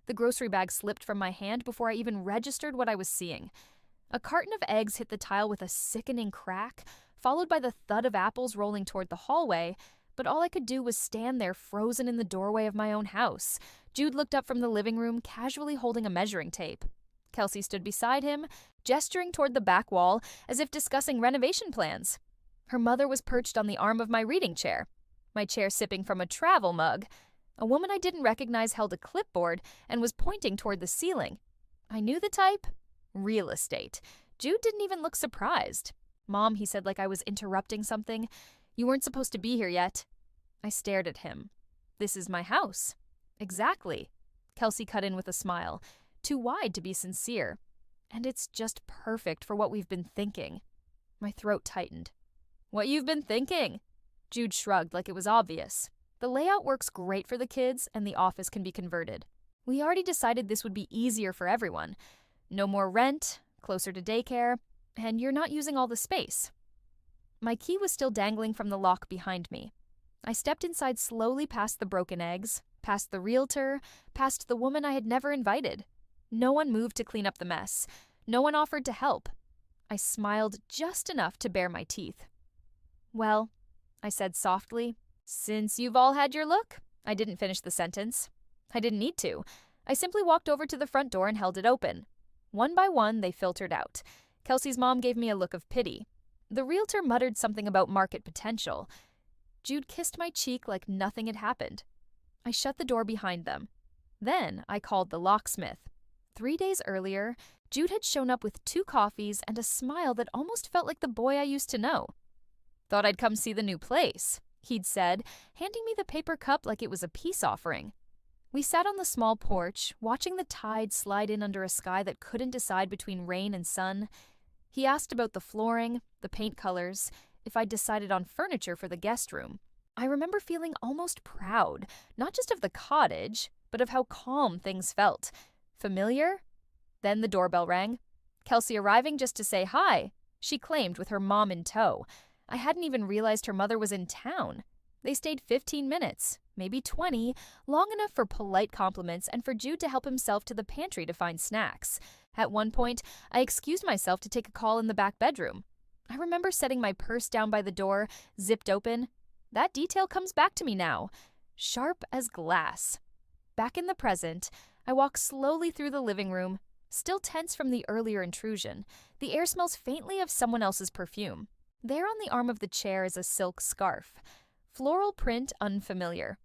The grocery bag slipped from my hand before I even registered what I was seeing. A carton of eggs hit the tile with a sickening crack, followed by the thud of apples rolling toward the hallway, but all I could do was stand there frozen in the doorway of my own house. Jude looked up from the living room, casually holding a measuring tape. Kelsey stood beside him, gesturing toward the back wall as if discussing renovation plans. Her mother was perched on the arm of my reading chair, my chair sipping from a travel mug. A woman I didn't recognize held a clipboard and was pointing toward the ceiling. I knew the type. Real estate. Jude didn't even look surprised. "Mom," he said like I was interrupting something, "you weren't supposed to be here yet." I stared at him. "This is my house." "Exactly." Kelsey cut in with a smile, too wide to be sincere. "And it's just perfect for what we've been thinking." My throat tightened. "What you've been thinking?" Jude shrugged like it was obvious. "The layout works great for the kids, and the office can be converted. We already decided this would be easier for everyone. No more rent, closer to daycare, and you're not using all the space." My key was still dangling from the lock behind me. I stepped inside slowly past the broken eggs, past the realtor, past the woman I had never invited. No one moved to clean up the mess. No one offered to help. I smiled just enough to bare my teeth. "Well," I said softly, "since you've all had your look." I didn't finish the sentence. I didn't need to. I simply walked over to the front door and held it open. One by one, they filtered out. Kelsey's mom gave me a look of pity. The realtor muttered something about market potential. Jude kissed my cheek like nothing had happened. I shut the door behind them. Then I called the locksmith. 3 days earlier, Jude had shown up with 2 coffees and a smile that almost felt like the boy I used to know. "Thought I'd come see the new place," he'd said, handing me the paper cup like it was a peace offering. We sat on the small porch, watching the tide slide in under a sky that couldn't decide between rain and sun. He asked about the flooring, the paint colors, if I'd decided on furniture for the guest room. I remember feeling almost proud, not just of the cottage, but of how calm things felt. Familiar? Then the doorbell rang. Kelsey arriving just to say hi, she claimed, with her mom in tow. I hadn't even realized her mother was in town. They stayed 15 minutes, maybe 20, long enough for polite compliments and for Jude to help himself to the pantry to find snacks. At one point, I excused myself to take a call in the back bedroom. I remember setting my purse down by the door, zipped open. That detail comes back to me now, sharp as glass. Back in the present, I walk slowly through the living room, still tense from the earlier intrusion. The air smells faintly of someone else's perfume. There on the arm of the chair is a silk scarf. Floral print unfamiliar.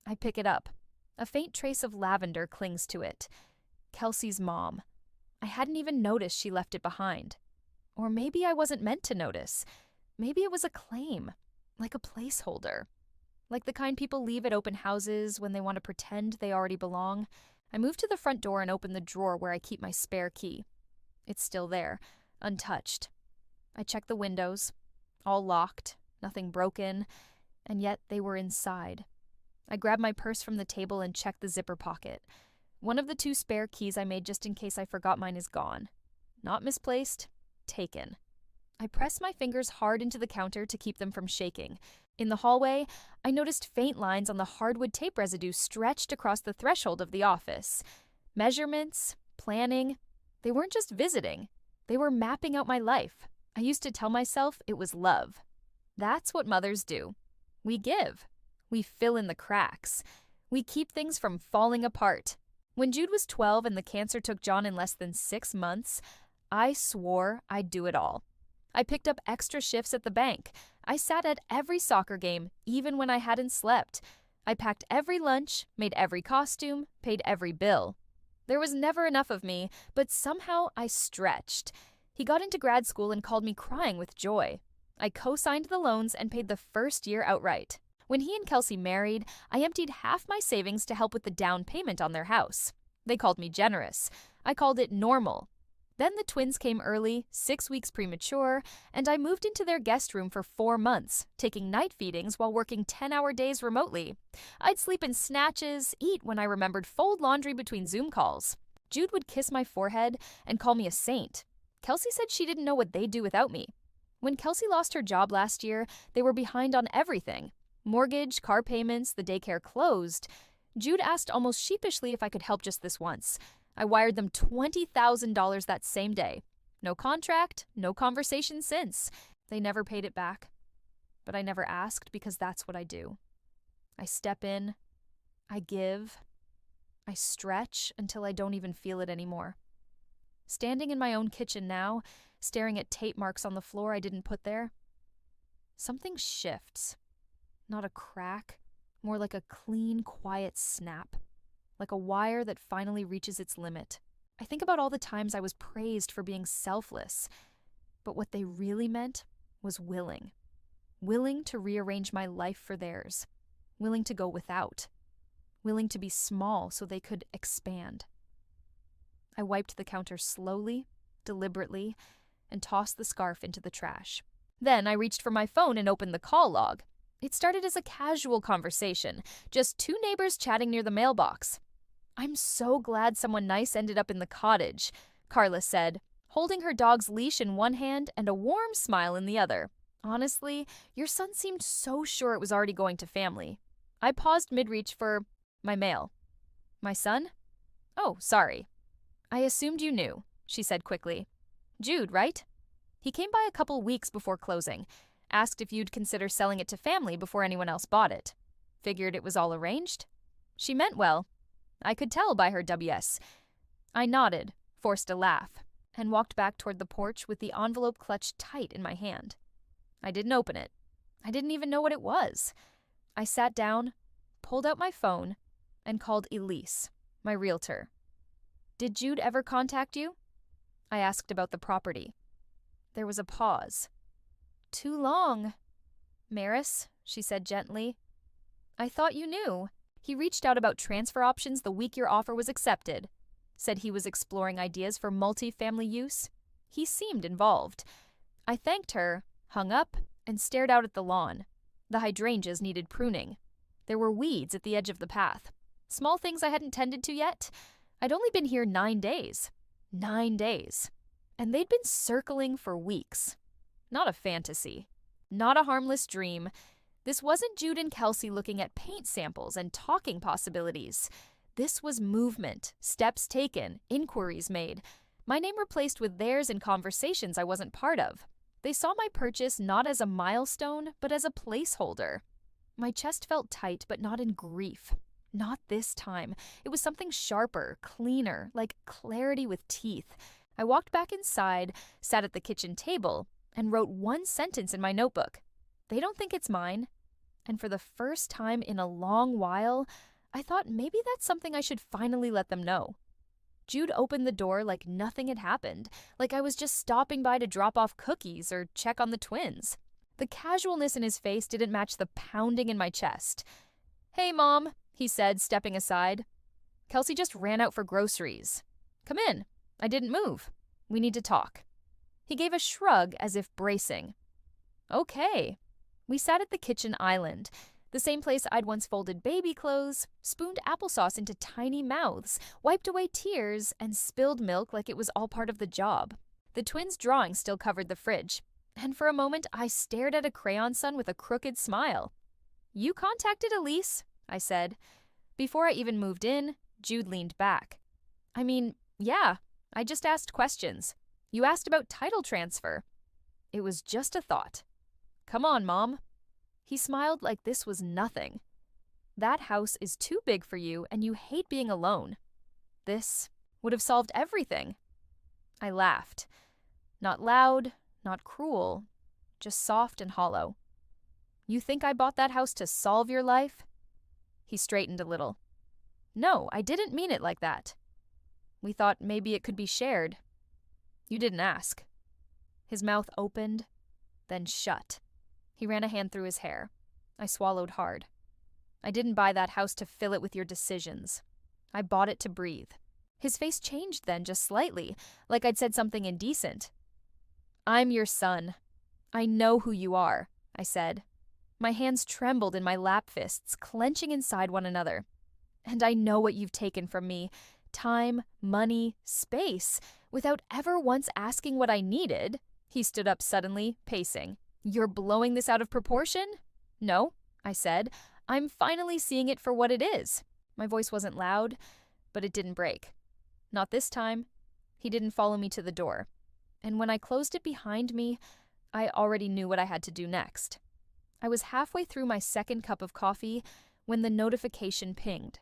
I pick it up. A faint trace of lavender clings to it. Kelsey's mom. I hadn't even noticed she left it behind. Or maybe I wasn't meant to notice. Maybe it was a claim, like a placeholder. Like the kind people leave at open houses when they want to pretend they already belong. I move to the front door and open the drawer where I keep my spare key. It's still there, untouched. I check the windows, all locked, nothing broken, and yet they were inside. I grab my purse from the table and check the zipper pocket. One of the 2 spare keys I made just in case I forgot mine is gone. Not misplaced, taken. I press my fingers hard into the counter to keep them from shaking. In the hallway, I noticed faint lines on the hardwood tape residue stretched across the threshold of the office. Measurements, planning. They weren't just visiting. They were mapping out my life. I used to tell myself it was love. That's what mothers do. We give. We fill in the cracks. We keep things from falling apart. When Jude was 12 and the cancer took John in less than 6 months, I swore I'd do it all. I picked up extra shifts at the bank. I sat at every soccer game, even when I hadn't slept. I packed every lunch, made every costume, paid every bill. There was never enough of me, but somehow I stretched. He got into grad school and called me crying with joy. I co-signed the loans and paid the first year outright. When he and Kelsey married, I emptied half my savings to help with the down payment on their house. They called me generous. I called it normal. Then the twins came early, 6 weeks premature, and I moved into their guest room for 4 months, taking night feedings while working 10-hour days remotely. I'd sleep in snatches, eat when I remembered fold laundry between Zoom calls. Jude would kiss my forehead and call me a saint. Kelsey said she didn't know what they'd do without me. When Kelsey lost her job last year, they were behind on everything. Mortgage, car payments, the daycare closed. Jude asked almost sheepishly if I could help just this once. I wired them $20,000 that same day. No contract, no conversation since. They never paid it back. But I never asked because that's what I do. I step in, I give, I stretch until I don't even feel it anymore. Standing in my own kitchen now, staring at tape marks on the floor I didn't put there, something shifts. Not a crack, more like a clean, quiet snap. Like a wire that finally reaches its limit. I think about all the times I was praised for being selfless, but what they really meant was willing. Willing to rearrange my life for theirs. Willing to go without. Willing to be small so they could expand. I wiped the counter slowly, deliberately, and tossed the scarf into the trash. Then I reached for my phone and opened the call log. It started as a casual conversation, just two neighbors chatting near the mailbox. "I'm so glad someone nice ended up in the cottage," Carla said, holding her dog's leash in one hand and a warm smile in the other. "Honestly, your son seemed so sure it was already going to family." I paused mid-reach for my mail. "My son? Oh, sorry. I assumed you knew," she said quickly. "Jude, right? He came by a couple weeks before closing. Asked if you'd consider selling it to family before anyone else bought it. Figured it was all arranged?" She meant well. I could tell by her WS. I nodded, forced a laugh, and walked back toward the porch with the envelope clutched tight in my hand. I didn't open it. I didn't even know what it was. I sat down, pulled out my phone, and called Elise, my realtor. "Did Jude ever contact you?" I asked about the property. There was a pause. "Too long." "Maris," she said gently, "I thought you knew. He reached out about transfer options the week your offer was accepted. Said he was exploring ideas for multi-family use. He seemed involved." I thanked her, hung up, and stared out at the lawn. The hydrangeas needed pruning. There were weeds at the edge of the path. Small things I hadn't tended to yet. I'd only been here 9 days. 9 days. And they'd been circling for weeks. Not a fantasy. Not a harmless dream. This wasn't Jude and Kelsey looking at paint samples and talking possibilities. This was movement, steps taken, inquiries made. My name replaced with theirs in conversations I wasn't part of. They saw my purchase not as a milestone, but as a placeholder. My chest felt tight, but not in grief. Not this time. It was something sharper, cleaner, like clarity with teeth. I walked back inside, sat at the kitchen table, and wrote one sentence in my notebook. They don't think it's mine. And for the first time in a long while, I thought maybe that's something I should finally let them know. Jude opened the door like nothing had happened, like I was just stopping by to drop off cookies or check on the twins. The casualness in his face didn't match the pounding in my chest. "Hey, Mom," he said, stepping aside. "Kelsey just ran out for groceries. Come in. I didn't move. We need to talk." He gave a shrug as if bracing. "Okay." We sat at the kitchen island, the same place I'd once folded baby clothes, spooned applesauce into tiny mouths, wiped away tears, and spilled milk like it was all part of the job. The twins' drawing still covered the fridge, and for a moment I stared at a crayon son with a crooked smile. "You contacted Elise," I said. Before I even moved in, Jude leaned back. "I mean, yeah, I just asked questions. You asked about title transfer." It was just a thought. "Come on, Mom." He smiled like this was nothing. "That house is too big for you and you hate being alone. This would have solved everything." I laughed. Not loud, not cruel, just soft and hollow. "You think I bought that house to solve your life?" He straightened a little. "No, I didn't mean it like that. We thought maybe it could be shared. You didn't ask." His mouth opened, then shut. He ran a hand through his hair. I swallowed hard. "I didn't buy that house to fill it with your decisions. I bought it to breathe." His face changed then, just slightly, like I'd said something indecent. "I'm your son. I know who you are," I said. My hands trembled in my lap fists, clenching inside one another. "And I know what you've taken from me. Time, money, space, without ever once asking what I needed." He stood up suddenly, pacing. "You're blowing this out of proportion?" "No," I said. "I'm finally seeing it for what it is. My voice wasn't loud, but it didn't break. Not this time. He didn't follow me to the door. And when I closed it behind me, I already knew what I had to do next. I was halfway through my second cup of coffee when the notification pinged.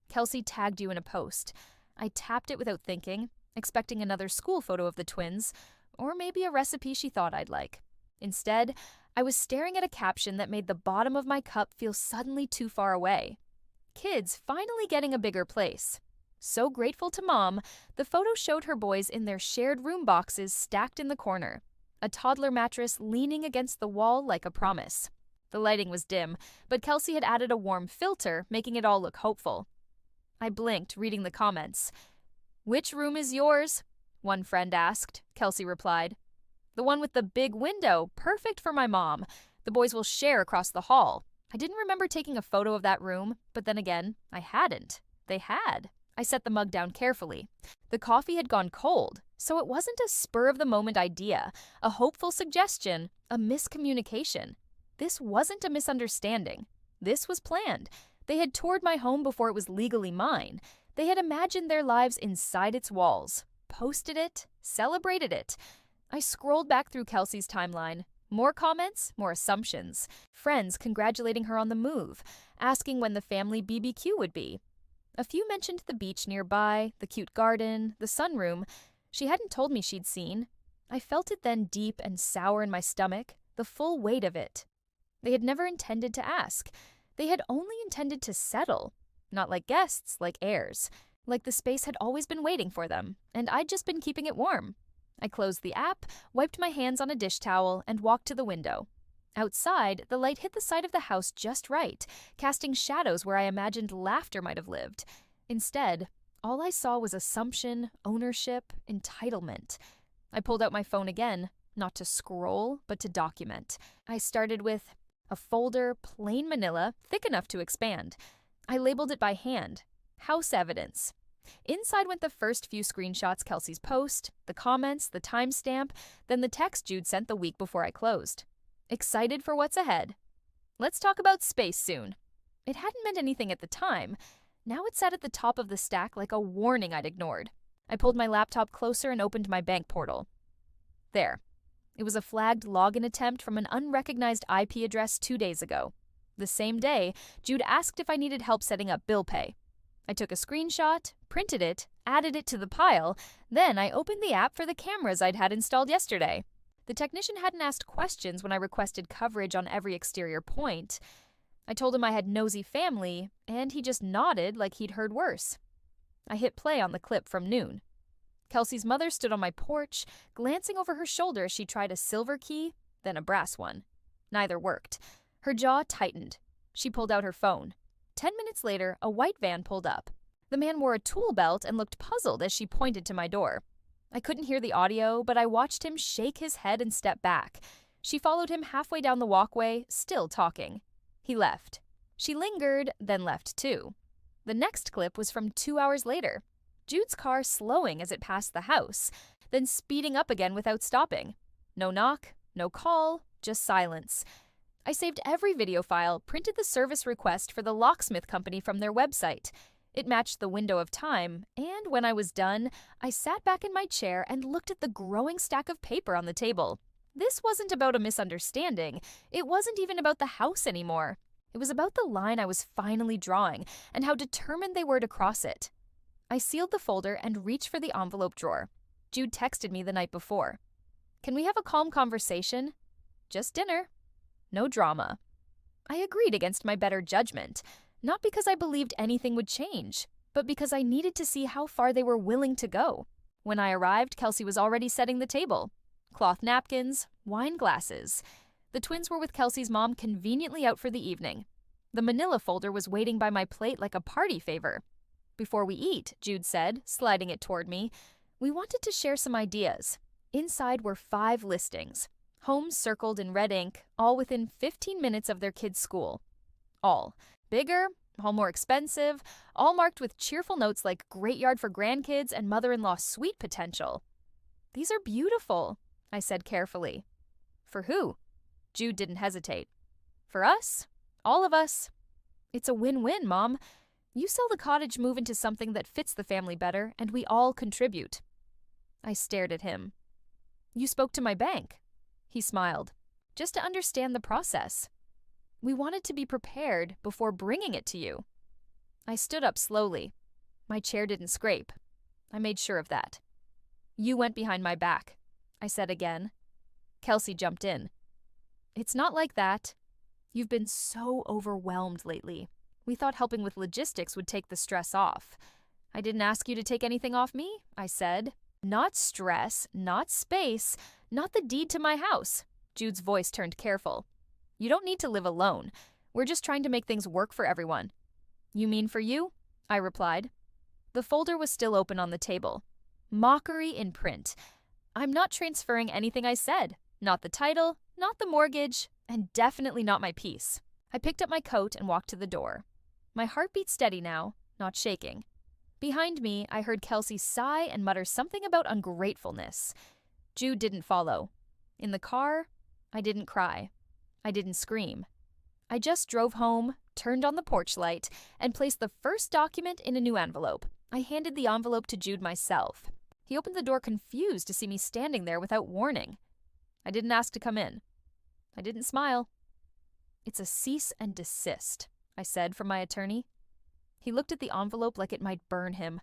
Kelsey tagged you in a post. I tapped it without thinking, expecting another school photo of the twins, or maybe a recipe she thought I'd like. Instead, I was staring at a caption that made the bottom of my cup feel suddenly too far away. Kids finally getting a bigger place. So grateful to Mom, the photo showed her boys in their shared room boxes stacked in the corner, a toddler mattress leaning against the wall like a promise. The lighting was dim, but Kelsey had added a warm filter, making it all look hopeful. I blinked, reading the comments. "Which room is yours?" one friend asked. Kelsey replied. "The one with the big window, perfect for my mom. The boys will share across the hall." I didn't remember taking a photo of that room, but then again, I hadn't. They had. I set the mug down carefully. The coffee had gone cold, so it wasn't a spur-of-the-moment idea, a hopeful suggestion, a miscommunication. This wasn't a misunderstanding. This was planned. They had toured my home before it was legally mine. They had imagined their lives inside its walls, posted it, celebrated it. I scrolled back through Kelsey's timeline. More comments, more assumptions. Friends congratulating her on the move, asking when the family BBQ would be. A few mentioned the beach nearby, the cute garden, the sunroom. She hadn't told me she'd seen. I felt it then deep and sour in my stomach, the full weight of it. They had never intended to ask. They had only intended to settle. Not like guests, like heirs. Like the space had always been waiting for them, and I'd just been keeping it warm. I closed the app, wiped my hands on a dish towel, and walked to the window. Outside, the light hit the side of the house just right, casting shadows where I imagined laughter might have lived. Instead, all I saw was assumption, ownership, entitlement. I pulled out my phone again, not to scroll, but to document. I started with a folder, plain manila, thick enough to expand. I labeled it by hand. House evidence. Inside went the first few screenshots Kelsey's post, the comments, the timestamp, then the text Jude sent the week before I closed. Excited for what's ahead. Let's talk about space soon. It hadn't meant anything at the time. Now it sat at the top of the stack like a warning I'd ignored. I pulled my laptop closer and opened my bank portal. There. It was a flagged login attempt from an unrecognized IP address 2 days ago. The same day, Jude asked if I needed help setting up bill pay. I took a screenshot, printed it, added it to the pile, then I opened the app for the cameras I'd had installed yesterday. The technician hadn't asked questions when I requested coverage on every exterior point. I told him I had nosy family, and he just nodded like he'd heard worse. I hit play on the clip from noon. Kelsey's mother stood on my porch, glancing over her shoulder as she tried a silver key, then a brass one. Neither worked. Her jaw tightened. She pulled out her phone. 10 minutes later, a white van pulled up. The man wore a tool belt and looked puzzled as she pointed to my door. I couldn't hear the audio, but I watched him shake his head and step back. She followed him halfway down the walkway, still talking. He left. She lingered, then left too. The next clip was from 2 hours later. Jude's car slowing as it passed the house, then speeding up again without stopping. No knock, no call, just silence. I saved every video file, printed the service request for the locksmith company from their website. It matched the window of time, and when I was done, I sat back in my chair and looked at the growing stack of paper on the table. This wasn't about a misunderstanding. It wasn't even about the house anymore. It was about the line I was finally drawing and how determined they were to cross it. I sealed the folder and reached for the envelope drawer. Jude texted me the night before. "Can we have a calm conversation? Just dinner. No drama." I agreed against my better judgment, not because I believed anything would change, but because I needed to see how far they were willing to go. When I arrived, Kelsey was already setting the table. Cloth napkins, wine glasses. The twins were with Kelsey's mom conveniently out for the evening. The manila folder was waiting by my plate like a party favor. "Before we eat," Jude said, sliding it toward me, "we wanted to share some ideas." Inside were 5 listings. Homes circled in red ink, all within 15 minutes of their kids' school. All. Bigger, all more expensive, all marked with cheerful notes like great yard for grandkids and mother-in-law suite potential. "These are beautiful," I said carefully. "For who?" Jude didn't hesitate. "For us. All of us. It's a win-win, Mom. You sell the cottage, move into something that fits the family better, and we all contribute. I stared at him. You spoke to my bank. He smiled. Just to understand the process. We wanted to be prepared before bringing it to you. I stood up slowly. My chair didn't scrape. I made sure of that. You went behind my back, I said again. Kelsey jumped in. It's not like that. You've been so overwhelmed lately. We thought helping with logistics would take the stress off. I didn't ask you to take anything off me, I said. Not stress, not space, not the deed to my house. Jude's voice turned careful. You don't need to live alone. We're just trying to make things work for everyone. You mean for you? I replied. The folder was still open on the table. Mockery in print. I'm not transferring anything I said. Not the title, not the mortgage, and definitely not my piece. I picked up my coat and walked to the door. My heart beat steady now, not shaking. Behind me, I heard Kelsey sigh and mutter something about ungratefulness. Jude didn't follow. In the car, I didn't cry. I didn't scream. I just drove home, turned on the porch light, and placed the first document in a new envelope. I handed the envelope to Jude myself. He opened the door confused to see me standing there without warning. I didn't ask to come in. I didn't smile. It's a cease and desist, I said from my attorney. He looked at the envelope like it might burn him.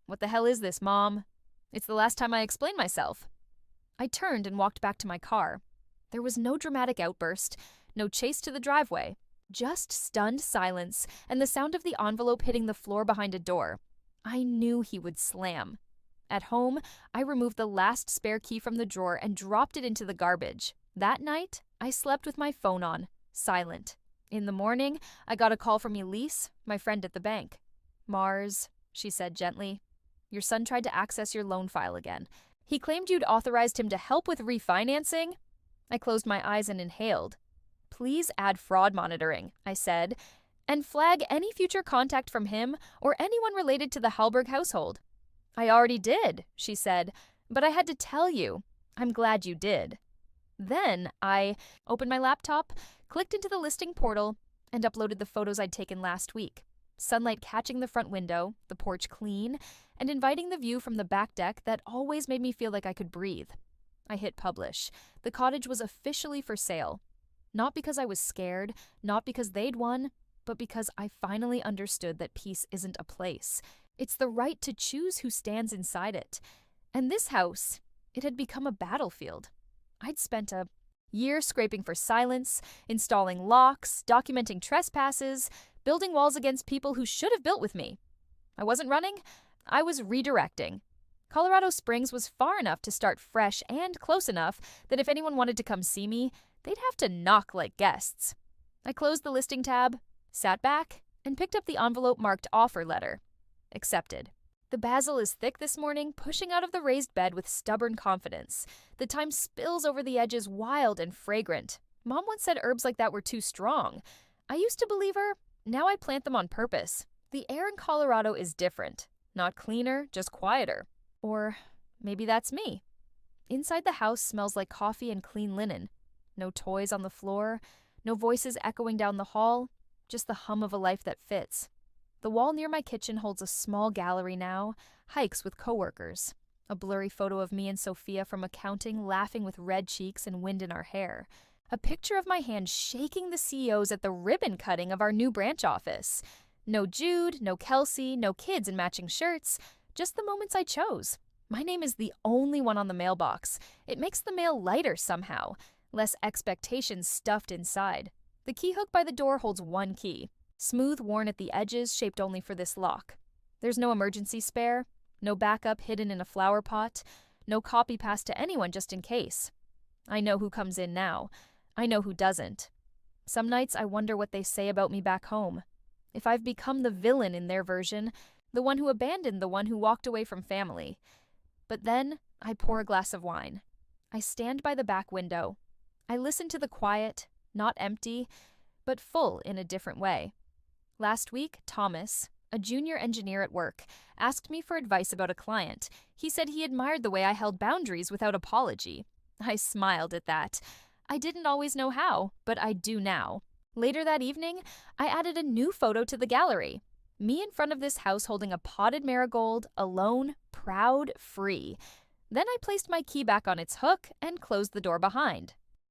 What the hell is this, Mom? It's the last time I explain myself. I turned and walked back to my car. There was no dramatic outburst, no chase to the driveway, just stunned silence and the sound of the envelope hitting the floor behind a door. I knew he would slam. At home, I removed the last spare key from the drawer and dropped it into the garbage. That night, I slept with my phone on, silent. In the morning, I got a call from Elise, my friend at the bank. Mars, she said gently, your son tried to access your loan file again. He claimed you'd authorized him to help with refinancing. I closed my eyes and inhaled. Please add fraud monitoring, I said, and flag any future contact from him or anyone related to the Hallberg household. I already did, she said, but I had to tell you. I'm glad you did. Then I opened my laptop, clicked into the listing portal, and uploaded the photos I'd taken last week. Sunlight catching the front window, the porch clean, and inviting the view from the back deck that always made me feel like I could breathe. I hit publish. The cottage was officially for sale. Not because I was scared, not because they'd won, but because I finally understood that peace isn't a place. It's the right to choose who stands inside it. And this house, it had become a battlefield. I'd spent a year scraping for silence, installing locks, documenting trespasses, building walls against people who should have built with me. I wasn't running, I was redirecting. Colorado Springs was far enough to start fresh and close enough that if anyone wanted to come see me, they'd have to knock like guests. I closed the listing tab, sat back, and picked up the envelope marked offer letter. Accepted. The basil is thick this morning, pushing out of the raised bed with stubborn confidence. The thyme spills over the edges, wild and fragrant. Mom once said herbs like that were too strong. I used to believe her. Now I plant them on purpose. The air in Colorado is different. Not cleaner, just quieter. Or maybe that's me. Inside the house smells like coffee and clean linen. No toys on the floor, no voices echoing down the hall, just the hum of a life that fits. The wall near my kitchen holds a small gallery now, hikes with coworkers. A blurry photo of me and Sophia from accounting laughing with red cheeks and wind in our hair. A picture of my hand shaking the CEOs at the ribbon cutting of our new branch office. No Jude, no Kelsey, no kids in matching shirts, just the moments I chose. My name is the only one on the mailbox. It makes the mail lighter somehow, less expectations stuffed inside. The key hook by the door holds one key. Smooth, worn at the edges, shaped only for this lock. There's no emergency spare, no backup hidden in a flower pot, no copy passed to anyone just in case. I know who comes in now. I know who doesn't. Some nights I wonder what they say about me back home. If I've become the villain in their version, the one who abandoned the one who walked away from family. But then I pour a glass of wine. I stand by the back window. I listen to the quiet, not empty, but full in a different way. Last week, Thomas, a junior engineer at work, asked me for advice about a client. He said he admired the way I held boundaries without apology. I smiled at that. I didn't always know how, but I do now. Later that evening, I added a new photo to the gallery. Me in front of this house holding a potted marigold, alone, proud, free. Then I placed my key back on its hook and closed the door behind.